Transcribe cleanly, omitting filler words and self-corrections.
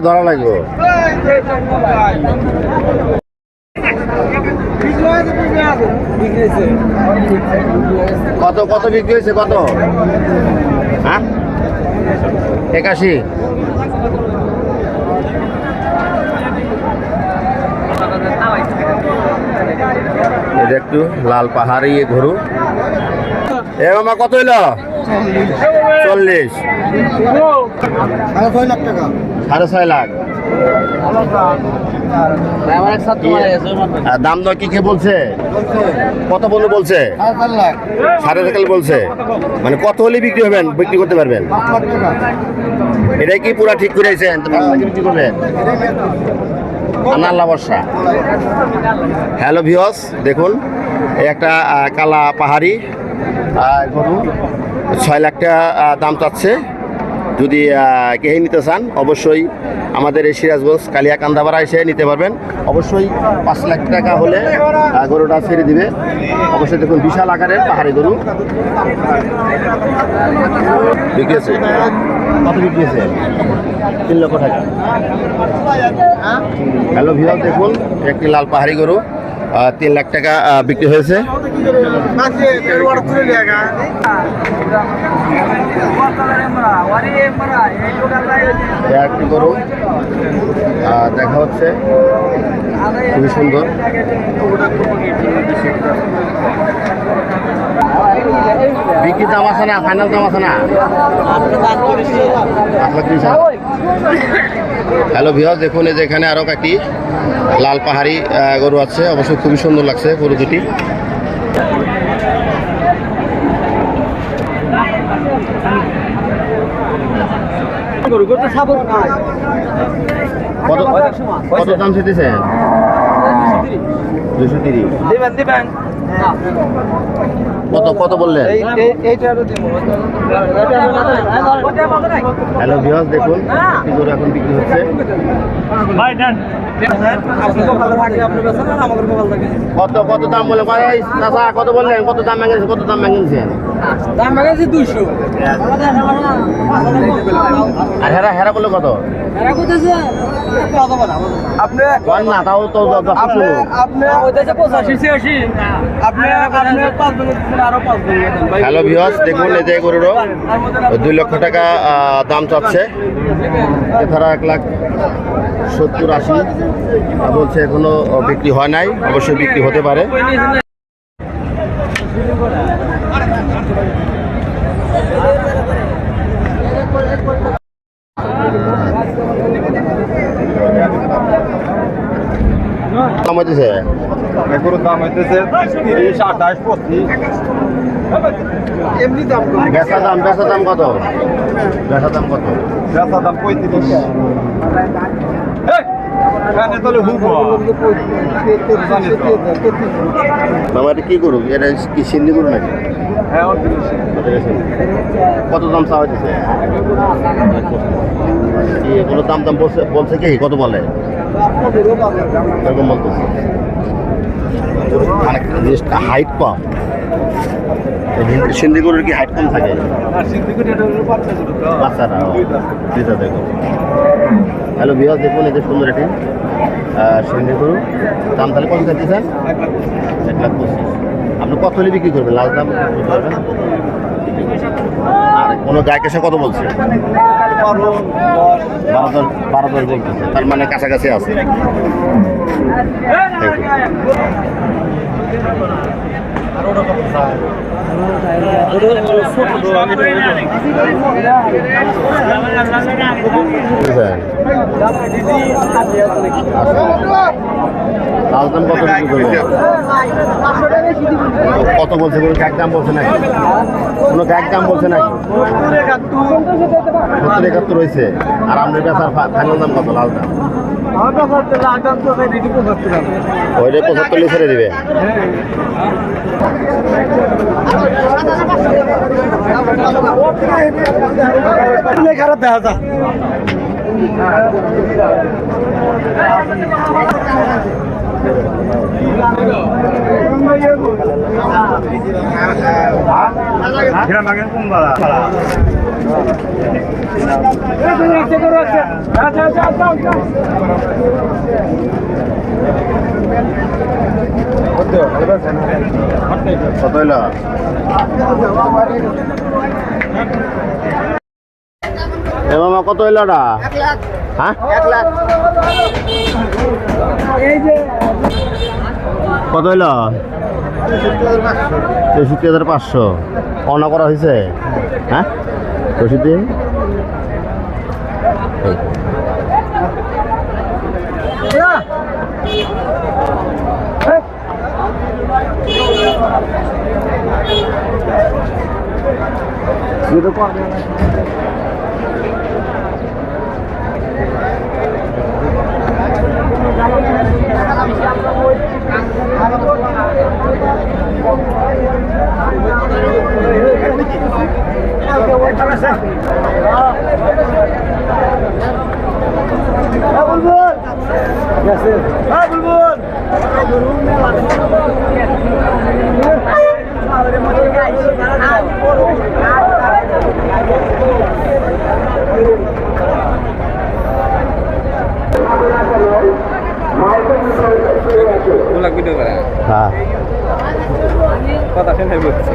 ধরা লাগবে কত কত বিক্রি হয়েছে কত? হ্যাঁ 81। এটা একটু লাল পাহাড়ি গরু। এ মামা কত হইল? 40। 6.5 লাখ টাকা। 6.5 লাখ। দাম দর কি কে বলছে? কত বন্ধু বলছে? 4.5 লাখ। 4.5 বলছে। মানে কত হলে বিক্রি হবেন, বিক্রি করতে পারবেন? 5 লাখ টাকা। এটাই কি পুরা ঠিক করে আছেন? 5 লাখ বিক্রি করবেন? আল্লাহ বর্ষা। হ্যালো ভিউয়ার্স, দেখুন এই একটা কালা পাহাড়ি গরু 6 লাখ টাকা দাম চাচ্ছে। যদি কে নিতে চান অবশ্যই আমাদের এই সিরাজগঞ্জ কালিয়াকান্দাপাড়া এসে নিতে পারবেন। অবশ্যই 5 লাখ টাকা হলে গরুটা ছেড়ে দিবে। অবশ্যই দেখুন বিশাল আকারের পাহাড়ি গরু বিক্রি আছে। কত বিক্রি আছে? 3 লক্ষ টাকা। হ্যালো ভিউয়ার্স, দেখুন একটি লাল পাহাড়ি গরু 3 লাখ টাকা বিক্রি হয়েছে। একটি গরু দেখা হচ্ছে, খুবই সুন্দর। বিক্রি দাম আছে না? ফাইনাল দাম আছে না? হ্যালো ভিউয়ার্স, দেখুন এই যে এখানে আরো একটি লাল পাহাড়ি গরু আছে। অবশ্যই খুবই সুন্দর লাগছে গরু দুটি। কত দাম চেয়েছে? 230। কত কত বললেন? হ্যালো ভিউয়ার্স, দেখুন একটি গরু এখন বিক্রি হচ্ছে। কত কত দাম বলে কত বললেন? কত দাম ভেঙেছে? কত দাম ভেঙেছেন? দাম লাগাইছে 200। আর হেরা হেরা বলে কত? এরা কইতেছে আপনি না তাও তো আপনি কইতেছে 85 86। আপনি 5 দিন আরো 5 দিন দেন ভাই। হ্যালো ভিউয়ার্স, দেখুন এই যে গরুরও 2 লক্ষ টাকা দাম চাচ্ছে। এছাড়া 1,70,80 বলছে, এখনো বিক্রি হয় নাই। অবশ্যই বিক্রি হতে পারে। দাম হইতেছে গরুর দাম হইতেছে 30, 28, 25। এমনি দাম বেচা দাম কত? বেচা দাম কত? বেচা দাম 35। মামা এটা কি করুক? এটা কি সিন্ধি করু নাকি? কত দাম চা হইতেছে? এগুলো দাম দাম বলছে কি? কত বলে? এরকম বলতেছে। জিনিসটা হাইট কম। সিন্ধি গরুর কি হাইট কম থাকে? বাচ্চারা দুইটা দেখো। হ্যালো ভিউয়ার্স, দেখুন এই যে সুন্দর একটি সিন্ধি গরু। দাম তাহলে কত চাইতেছেন? 1,25,000। আপনি কত হলে বিক্রি করবেন? লাস্ট দাম করবেন? আর কোনো গায়ে কেসে কত বলছে? 12,000 বলতেছে। তার মানে কাছাকাছি আছে। কত বলছে? কোনো এক দাম বলছে নাকি? কোনো এক দাম বলছে নাকি? 70-71 রয়েছে। আর আমাদের বেচার ফাইনাল দাম কত? লাল দাম ওইটা 75 ছেড়ে দিবে। খারাপ দেখা যায়। কত হইলো? এ মামা কত হইলো ওটা? হ্যাঁ কত হইলো? 63,500 অনা করা হয়েছে। হ্যাঁ রসিদ দিন। ভিডিও করে হ্যাঁ কথা শুনে বলছি